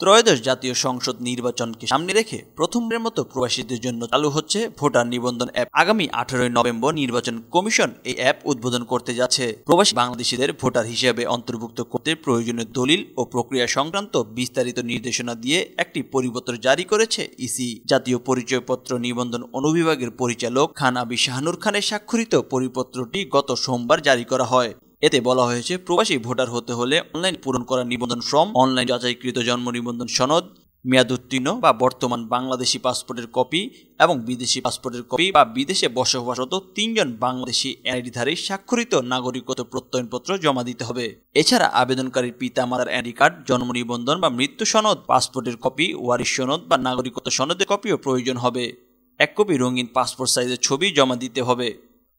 ত্রয়োদশ জাতীয় সংসদ নির্বাচনকে সামনে রেখে প্রথমবারের মতো প্রবাসীদের জন্য চালু হচ্ছে ভোটার নিবন্ধন অ্যাপ। আগামী 18 নভেম্বর নির্বাচন কমিশন এই অ্যাপ উদ্বোধন করতে যাচ্ছে। প্রবাসী বাংলাদেশিদের ভোটার হিসেবে অন্তর্ভুক্ত করতে প্রয়োজনীয় দলিল ও প্রক্রিয়া সংক্রান্ত বিস্তারিত নির্দেশনা দিয়ে একটি পরিপত্র জারি করেছে ইসি। জাতীয় পরিচয়পত্র নিবন্ধন অনুবিভাগের পরিচালক খান আবি শাহনুর খানের স্বাক্ষরিত পরিপত্রটি গত সোমবার জারি করা হয়। এতে বলা হয়েছে, প্রবাসী ভোটার হতে হলে অনলাইন পূরণ করা নিবন্ধন ফর্ম, অনলাইন যাচাইকৃত জন্ম নিবন্ধন সনদ, মেয়াদ উত্তীর্ণ বা বর্তমান বাংলাদেশি পাসপোর্টের কপি এবং বিদেশি পাসপোর্টের কপি বা বিদেশে বসবাসরত 3 জন বাংলাদেশি এনআইডিধারী স্বাক্ষরিত নাগরিকত্ব প্রত্যয়নপত্র জমা দিতে হবে। এছাড়া আবেদনকারীর পিতামাতার এনআইডি কার্ড, জন্ম নিবন্ধন বা মৃত্যু সনদ, পাসপোর্টের কপি, ওয়ারিশ সনদ বা নাগরিকত্ব সনদের কপিও প্রয়োজন হবে। 1 কপি রঙিন পাসপোর্ট সাইজের ছবি জমা দিতে হবে।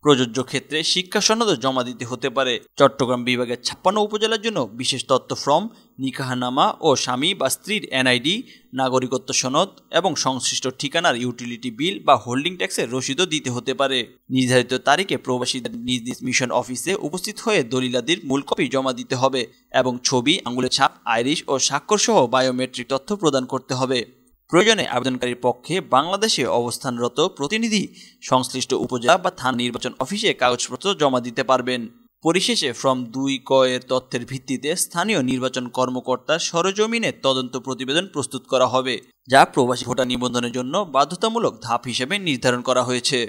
প্রযোজ্য ক্ষেত্রে শিক্ষা সনদও জমা দিতে হতে পারে। চট্টগ্রাম বিভাগের 56 উপজেলার জন্য বিশেষ তথ্য ফর্ম, নিকাহনামা ও স্বামী বা স্ত্রীর এনআইডি, নাগরিকত্ব সনদ এবং সংশ্লিষ্ট ঠিকানার ইউটিলিটি বিল বা হোল্ডিং ট্যাক্সের রসিদও দিতে হতে পারে। নির্ধারিত তারিখে প্রবাসীদের নিজ নিজ মিশন অফিসে উপস্থিত হয়ে দলিলাদির মূল কপি জমা দিতে হবে এবং ছবি, আঙুলের ছাপ, আইরিশ ও স্বাক্ষর সহ বায়োমেট্রিক তথ্য প্রদান করতে হবে। প্রয়োজনে আবেদনকারীর পক্ষে বাংলাদেশে অবস্থানরত প্রতিনিধি সংশ্লিষ্ট উপজেলা বা থানা নির্বাচন অফিসে কাগজপত্র জমা দিতে পারবেন। পরিশেষে ফর্ম 2ক এর তথ্যের ভিত্তিতে স্থানীয় নির্বাচন কর্মকর্তার সরেজমিনে তদন্ত প্রতিবেদন প্রস্তুত করা হবে, যা প্রবাসী ভোটার নিবন্ধনের জন্য বাধ্যতামূলক ধাপ হিসেবে নির্ধারণ করা হয়েছে।